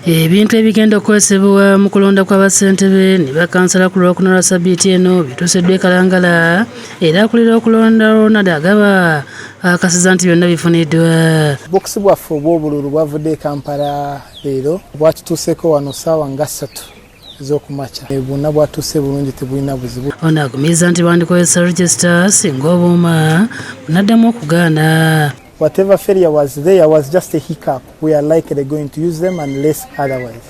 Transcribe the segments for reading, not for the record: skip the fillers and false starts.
Ebintu ebigenda okwesibwa mu kulonda kw'abassentebe ne bakansala ku Lwokuna lwa Ssabbiiti eno bituusiddwa e Kalangala era akulira okulonda Ronald agaba akasiza nti byonna bifuniddwa. Bokisi bwaffe obw'obululu bwavudde e Kampala leero bwatutuuseko wano ssaawa nga 3 ez'okumakya. Bwonna bwatuuse bulungi tebulina buzibu. Ono agumizza nti bandikozesa register singa obuuma bunaddamu okugaana. Whatever failure was there was just a hiccup. We are likely going to use them unless otherwise.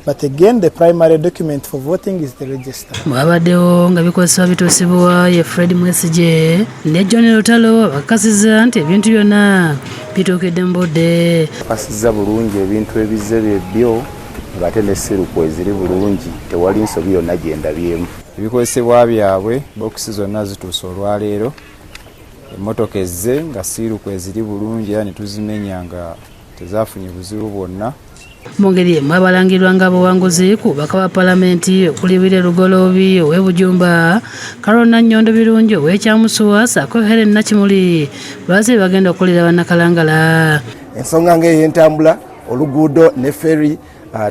But again, the primary document for voting is the register. Mwabaddewo nga bikozesebwa bituusibwa ye Fred Mwesigye ne John Lutalo bakakasizza nti ebintu byonna bituukidde mu budde. Bakasizza bulungi ebintu ebizze byo ng'ate n'esseruko eziri bulungi tewali nsobi yonna gye ndabyemu. Ebikozesebwa byabwe bokisi zonna zituuse olwaleero. Emmotoka ezze nga siiruko eziri bulungi era ne tuzimenya nga tezaafunye buzibu bwonna. Mu ngeri emu abalangirwa ng'abawanguzi ku bubaka bwa Paalamenti okulibira Lugoloobi ow'e Bujumba, Carol Nannyondo Birungi ow'e ssaako Helen Nakimuli baze bagenda okukolera bannakalangala. Ensonga ng'ey'entambula, oluguudo ne ferry,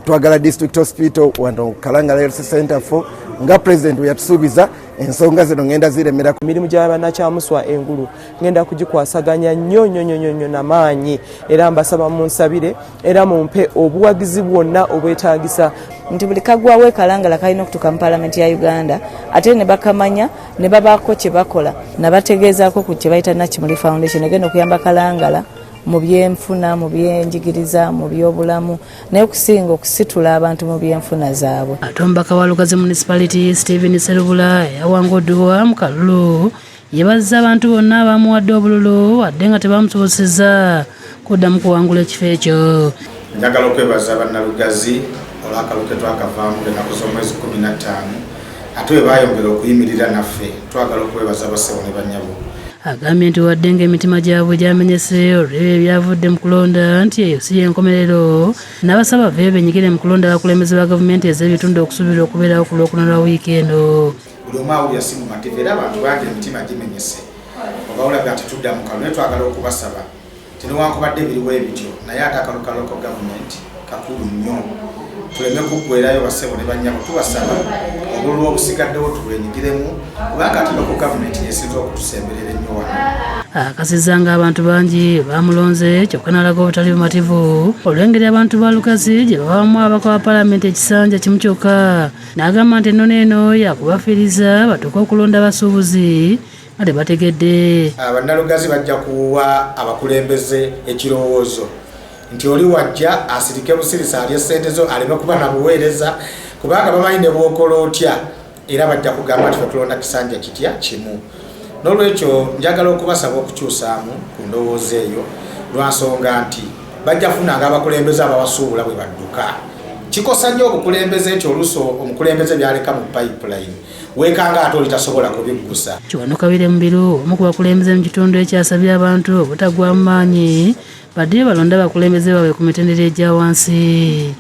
twagala District Hospital wano Kalangala Health Center for nga President yatusuubiza ensonga zino ngenda ziremera ku mirimu gy'Abannakyamuswa engulu ngenda kugikwasaganya nnyo n'amaanyi era mbasaba munsabire era mumpe obuwagizi bwonna obwetaagisa nti buli kagwawo e Kalangala kalina okutuuka mu Paalamenti ya Uganda ate ne bakamanya ne babaako kye bakola nabategeezaako ku kye bayita Nakimuli Foundation egenda okuyamba Kalangala mu byenfuna, mu byenjigiriza, mu byobulamu naye okusinga okusitula abantu mu byenfuna zaabwe. Ate omubaka wa Lugazi Municipality Stephen Sserubula yawanguddwa mu kalulu yebazza abantu bonna abamuwadde obululu wadde nga tebamusobozesezza kuddamu kuwangula ekifo ekyo. Njagala okwebaza Bannalugazi olw'akalulu ke twakavaamu ng'ennaku z'omwezi 15 ate bwe baayongera okuyimirira naffe twagala okwebaza bassebo ne bannyabo. Agambye nti wadde ng'emitima gyabwe gyamenyese olw'ebyo ebyavudde mu kulonda nti eyo si y'enkomerero n'abasaba bave benyigire mu kulonda abakulembeze ba gavumenti ez'ebitundu okusuubira okubeerawo ku Lwokuna lwa wiiki eno. Buli omu awulira si mumativu era abantu bangi emitima gimenyese oba olabye nti tudda mu kalulu naye twagala okubasaba nti newankubadde biriwo ebityo naye ate akalulu ka local government kakulu nnyo tuleme kuggwerayo bassebo ne bannyabo tubasaba obululu obusigaddewo tubwenyigiremu kubanga ate local government yesinza okutusemberera ennyo wano. Akasizza ng'abantu bangi bamulonze kyokka n'alaga obutali bumativu olw'engeri abantu ba Lugazi gye babamu ababaka ba Paalamenti ekisanja kimu kyokka n'agamba nti ennono eno yakubafiiriza batuuke okulonda abasuubuzi nga tebategedde. Bannalugazi bajja kuwa abakulembeze ekirowoozo nti oli wajja asirike busirisa alye ssente zo aleme kuba na buweereza kubanga bamanyi ne bw'okola otya era bajja kugamba nti ffe tulonda kisanja kitya kimu. N'olwekyo njagala okubasaba okukyusaamu ku ndowooza eyo lwansonga nti bajja kufunanga abakulembeze ababasuubula bwe badduka. Kikosa nnyo obukulembeze ekyo oluusi omukulembeze byaleka mu pipeline weekanga ate oli tasobola kubiggusa. Kiwanuka Birembiru omu ku bakulembeze mu kitundu ekyasabye abantu obutagwa mu maanyi badde balonda abakulembeze baabwe ku mitendera egya wansi.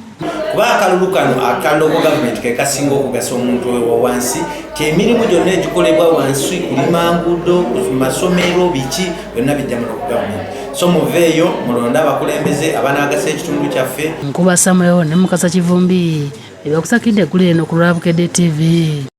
Kuba akalulu kano aka local government ke kasinga okugasa omuntu wa wansi emirimu gyonna egikolebwa wansi kulima nguudo ku masomero biki byonna bijja mu local government. So muveeyo mulonde abakulembeze abanaagasa ekitundu kyaffe. Nkuba Samuel ne Mukasa Kivumbi ebakusakidde eggulu eno ku Lwabukedde TV.